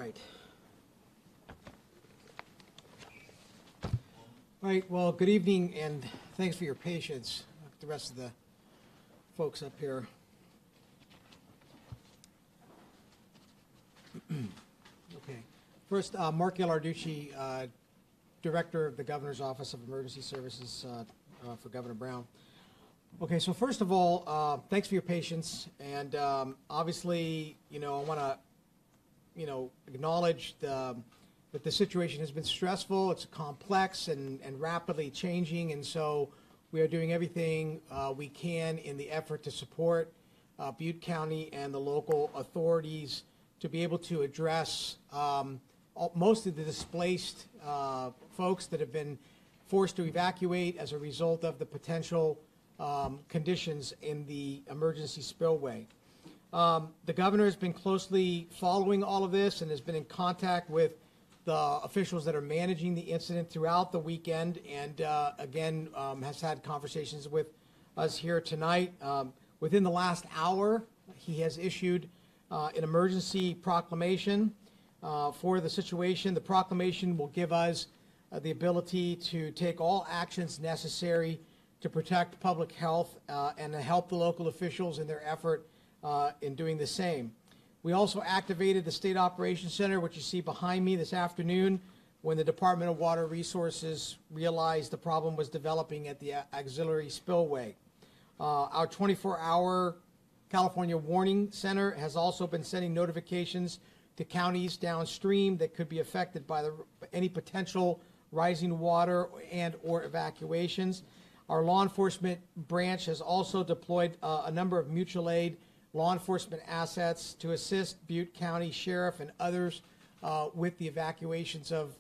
right. All right, well, good evening, and thanks for your patience. The rest of the folks up here. Okay. First, Mark Ghilarducci, Director of the Governor's Office of Emergency Services for Governor Brown. Okay, so first of all, thanks for your patience, and obviously, I want to, acknowledge that the situation has been stressful. It's complex and rapidly changing, and so we are doing everything we can in the effort to support Butte County and the local authorities to be able to address most of the displaced folks that have been forced to evacuate as a result of the potential conditions in the emergency spillway. The governor has been closely following all of this and has been in contact with the officials that are managing the incident throughout the weekend, and again has had conversations with us here tonight. Within the last hour, he has issued an emergency proclamation for the situation. The proclamation will give us the ability to take all actions necessary to protect public health and to help the local officials in their effort in doing the same. We also activated the State Operations Center, which you see behind me this afternoon, when the Department of Water Resources realized the problem was developing at the auxiliary spillway. Our 24-hour California Warning Center has also been sending notifications to counties downstream that could be affected by any potential rising water and or evacuations. Our law enforcement branch has also deployed a number of mutual aid law enforcement assets to assist Butte County Sheriff and others with the evacuations of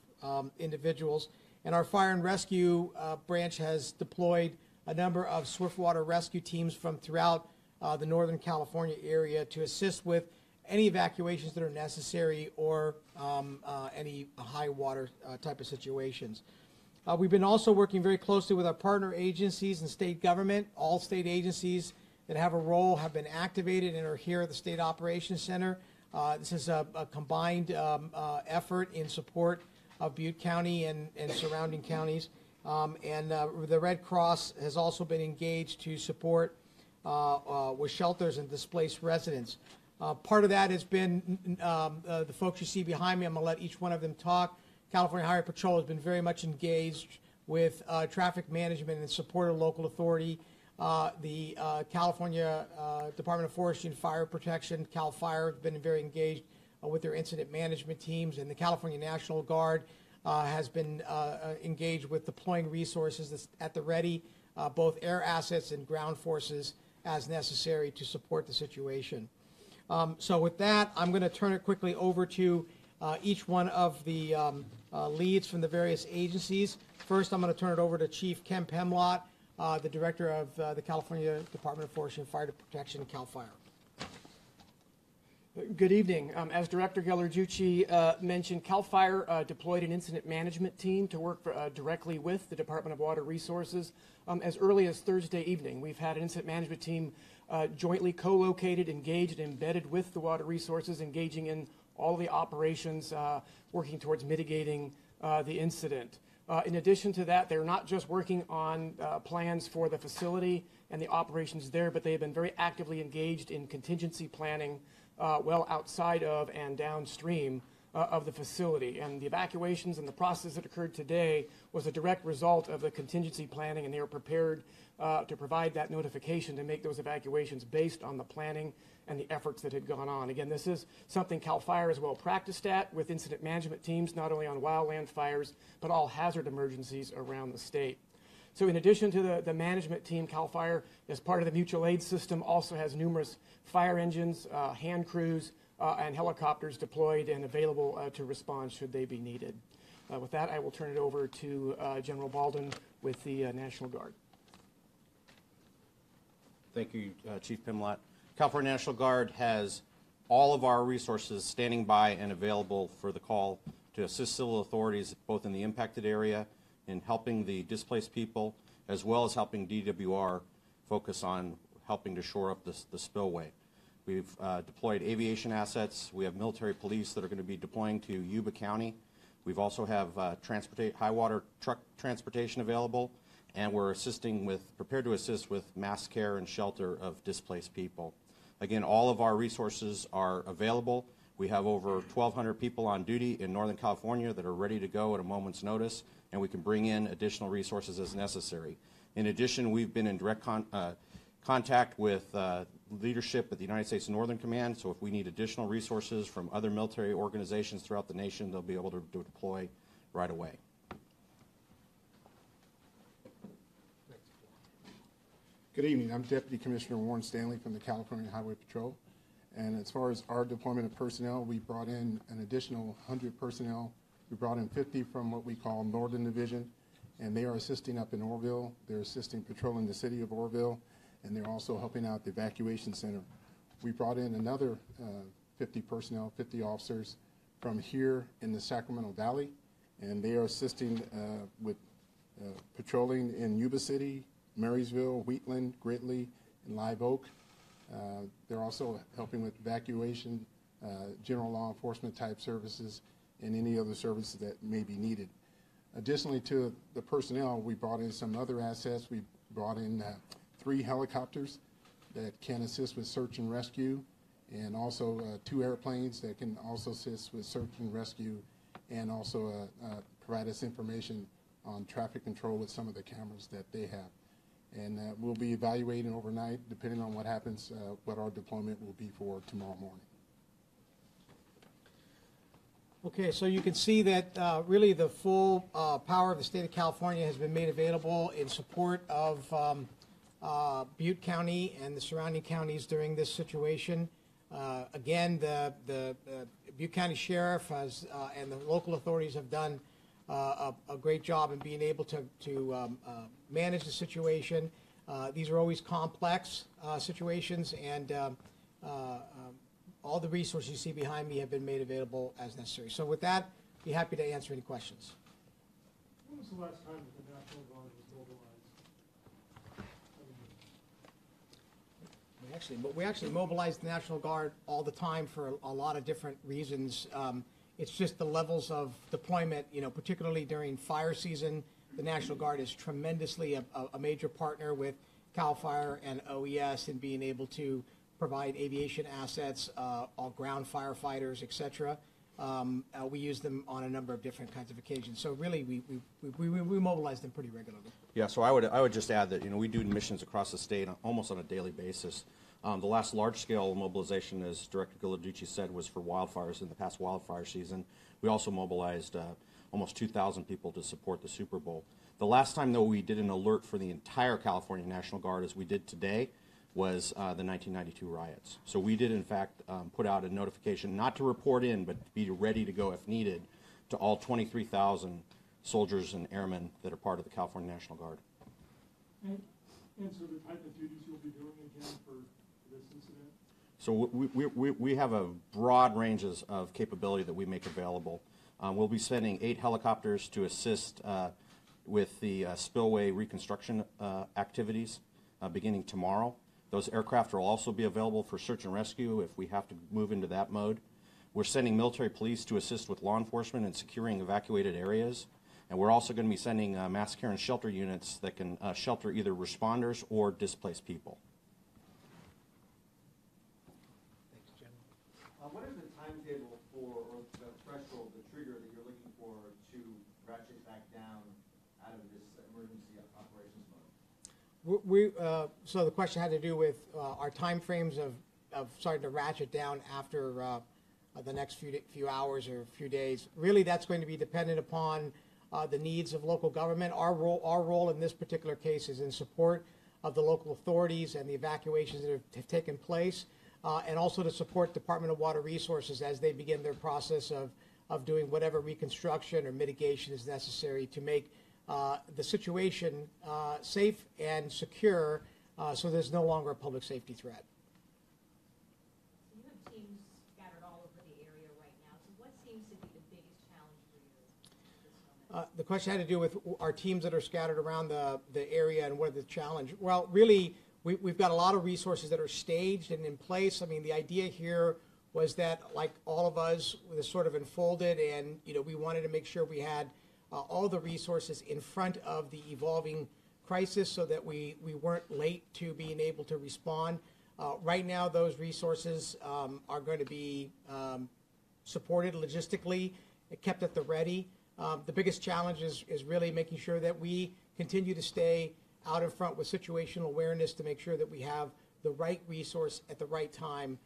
individuals. And our fire and rescue branch has deployed a number of swiftwater rescue teams from throughout the Northern California area to assist with any evacuations that are necessary or any high water type of situations. We've been also working very closely with our partner agencies and state government. All state agencies that have a role have been activated and are here at the State Operations Center. This is a combined effort in support of Butte County and surrounding counties. And the Red Cross has also been engaged to support with shelters and displaced residents. Part of that has been the folks you see behind me. I'm going to let each one of them talk. California Highway Patrol has been very much engaged with traffic management and support of local authority. The California Department of Forestry and Fire Protection, CAL FIRE, have been very engaged with their incident management teams, and the California National Guard has been engaged with deploying resources at the ready, both air assets and ground forces as necessary to support the situation. So with that, I'm going to turn it quickly over to each one of the leads from the various agencies. First, I'm going to turn it over to Chief Ken Pemlott, the Director of the California Department of Forestry and Fire Protection, CAL FIRE. Good evening. As Director Ghilarducci mentioned, CAL FIRE deployed an incident management team to work directly with the Department of Water Resources as early as Thursday evening. We've had an incident management team jointly co-located, engaged, and embedded with the Water Resources, engaging in all of the operations, working towards mitigating the incident. In addition to that, they're not just working on plans for the facility and the operations there, but they've been very actively engaged in contingency planning well outside of and downstream of the facility. And the evacuations and the process that occurred today was a direct result of the contingency planning, and they were prepared to provide that notification to make those evacuations based on the planning and the efforts that had gone on. Again, this is something CAL FIRE is well practiced at with incident management teams, not only on wildland fires, but all hazard emergencies around the state. So in addition to the management team, CAL FIRE, as part of the mutual aid system, also has numerous fire engines, hand crews, and helicopters deployed and available to respond should they be needed. With that, I will turn it over to General Baldwin with the National Guard. Thank you, Chief Pemlott. California National Guard has all of our resources standing by and available for the call to assist civil authorities both in the impacted area in helping the displaced people, as well as helping DWR focus on helping to shore up the spillway. We've deployed aviation assets. We have military police that are going to be deploying to Yuba County. We've also have high water truck transportation available, and we're prepared to assist with mass care and shelter of displaced people. Again, all of our resources are available. We have over 1,200 people on duty in Northern California that are ready to go at a moment's notice, and we can bring in additional resources as necessary. In addition, we've been in direct contact with leadership at the United States Northern Command, so if we need additional resources from other military organizations throughout the nation, they'll be able to deploy right away. Good evening. I'm Deputy Commissioner Warren Stanley from the California Highway Patrol. And as far as our deployment of personnel, we brought in an additional 100 personnel. We brought in 50 from what we call Northern Division, and they are assisting up in Oroville. They're assisting patrolling the city of Oroville, and they're also helping out the evacuation center. We brought in another 50 personnel, 50 officers from here in the Sacramento Valley, and they are assisting with patrolling in Yuba City, Marysville, Wheatland, Gridley, and Live Oak. They're also helping with evacuation, general law enforcement type services, and any other services that may be needed. Additionally to the personnel, we brought in some other assets. We brought in 3 helicopters that can assist with search and rescue, and also 2 airplanes that can also assist with search and rescue, and also provide us information on traffic control with some of the cameras that they have. And we'll be evaluating overnight, depending on what happens, what our deployment will be for tomorrow morning. Okay, so you can see that really the full power of the state of California has been made available in support of Butte County and the surrounding counties during this situation. Again, the Butte County Sheriff has, and the local authorities have done a great job in being able to manage the situation. These are always complex situations, and all the resources you see behind me have been made available as necessary. So with that, be happy to answer any questions. When was the last time that the National Guard was mobilized? We actually mobilize the National Guard all the time for a lot of different reasons. It's just the levels of deployment, particularly during fire season. The National Guard is tremendously a major partner with CAL FIRE and OES in being able to provide aviation assets, all ground firefighters, etc. We use them on a number of different kinds of occasions. So really, we mobilize them pretty regularly. Yeah, so I would just add that we do missions across the state almost on a daily basis. The last large-scale mobilization, as Director Ghilarducci said, was for wildfires in the past wildfire season. We also mobilized almost 2,000 people to support the Super Bowl. The last time, though, we did an alert for the entire California National Guard, as we did today, was the 1992 riots. So we did, in fact, put out a notification not to report in, but to be ready to go if needed, to all 23,000 soldiers and airmen that are part of the California National Guard. And so the type of duties you'll be doing again for this incident? So we have a broad range of capability that we make available. We'll be sending 8 helicopters to assist with the spillway reconstruction activities beginning tomorrow. Those aircraft will also be available for search and rescue if we have to move into that mode. We're sending military police to assist with law enforcement in securing evacuated areas. And we're also going to be sending mass care and shelter units that can shelter either responders or displaced people. What is the timetable for, or the threshold, the trigger that you're looking for to ratchet back down out of this emergency operations mode? So the question had to do with our time frames of starting to ratchet down after the next few hours or few days. Really, that's going to be dependent upon the needs of local government. Our role in this particular case is in support of the local authorities and the evacuations that have taken place, and also to support Department of Water Resources as they begin their process of doing whatever reconstruction or mitigation is necessary to make the situation safe and secure, so there's no longer a public safety threat. So you have teams scattered all over the area right now. So what seems to be the biggest challenge for you at this moment? The question had to do with our teams that are scattered around the area and what are the challenge. Well, really, we've got a lot of resources that are staged and in place. I mean, the idea here was that, like all of us, was sort of unfolded, and we wanted to make sure we had all the resources in front of the evolving crisis, so that we weren't late to being able to respond. Right now, those resources are going to be supported logistically, kept at the ready. The biggest challenge is really making sure that we continue to stay out in front with situational awareness to make sure that we have the right resource at the right time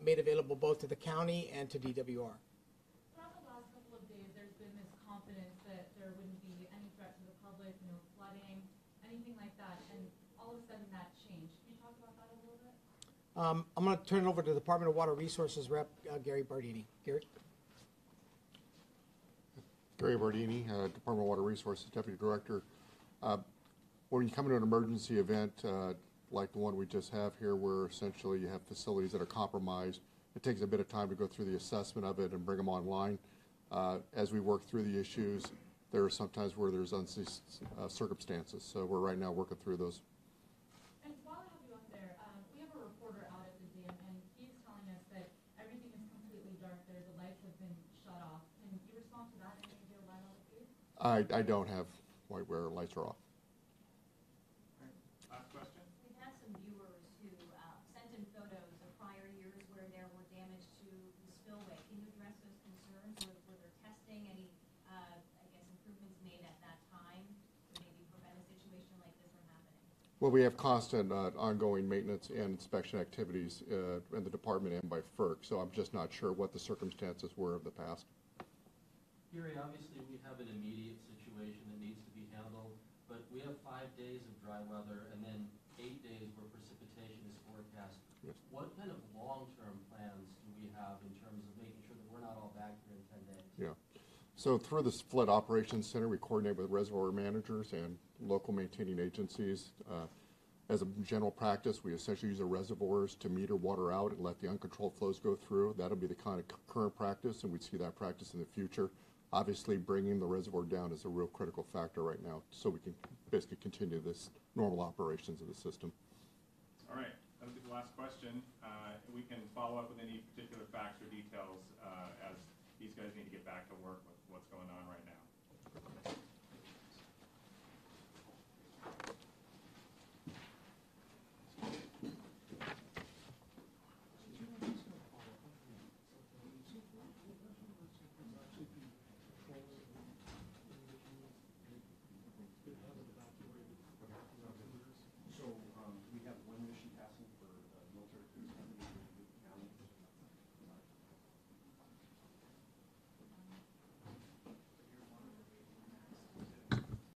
made available both to the county and to DWR. Throughout the last couple of days, there's been this confidence that there wouldn't be any threat to the public, no flooding, anything like that, and all of a sudden that changed. Can you talk about that a little bit? I'm going to turn it over to the Department of Water Resources Rep. Gary Bardini. Gary? Gary Bardini, Department of Water Resources Deputy Director. When you come into an emergency event like the one we just have here, where essentially you have facilities that are compromised, it takes a bit of time to go through the assessment of it and bring them online. As we work through the issues, there are sometimes where there's circumstances. So we're right now working through those. And while I have you up there, we have a reporter out at the dam, and he's telling us that everything is completely dark there. The lights have been shut off. Can you respond to that? Any of your light on, please? I don't have where lights are off. Last question? We've had some viewers who sent in photos of prior years where there were damage to the spillway. Can you address those concerns? Were there testing, any, improvements made at that time to maybe prevent a situation like this from happening? Well, we have constant ongoing maintenance and inspection activities in the department and by FERC, so I'm just not sure what the circumstances were of the past. Gary, obviously we have an immediate situation that needs to be handled, but we have 5 days of dry weather and then 8 days where precipitation is forecast. Yes. What kind of long-term plans do we have in terms of making sure that we're not all back here in 10 days? Yeah. So through the Flood Operations Center, we coordinate with reservoir managers and local maintaining agencies. As a general practice, we essentially use the reservoirs to meter water out and let the uncontrolled flows go through. That'll be the kind of current practice, and we'd see that practice in the future. Obviously, bringing the reservoir down is a real critical factor right now, so we can basically continue this normal operations of the system. All right, that'll be the last question. We can follow up with any particular facts or details as these guys need to get back to work with what's going on right now.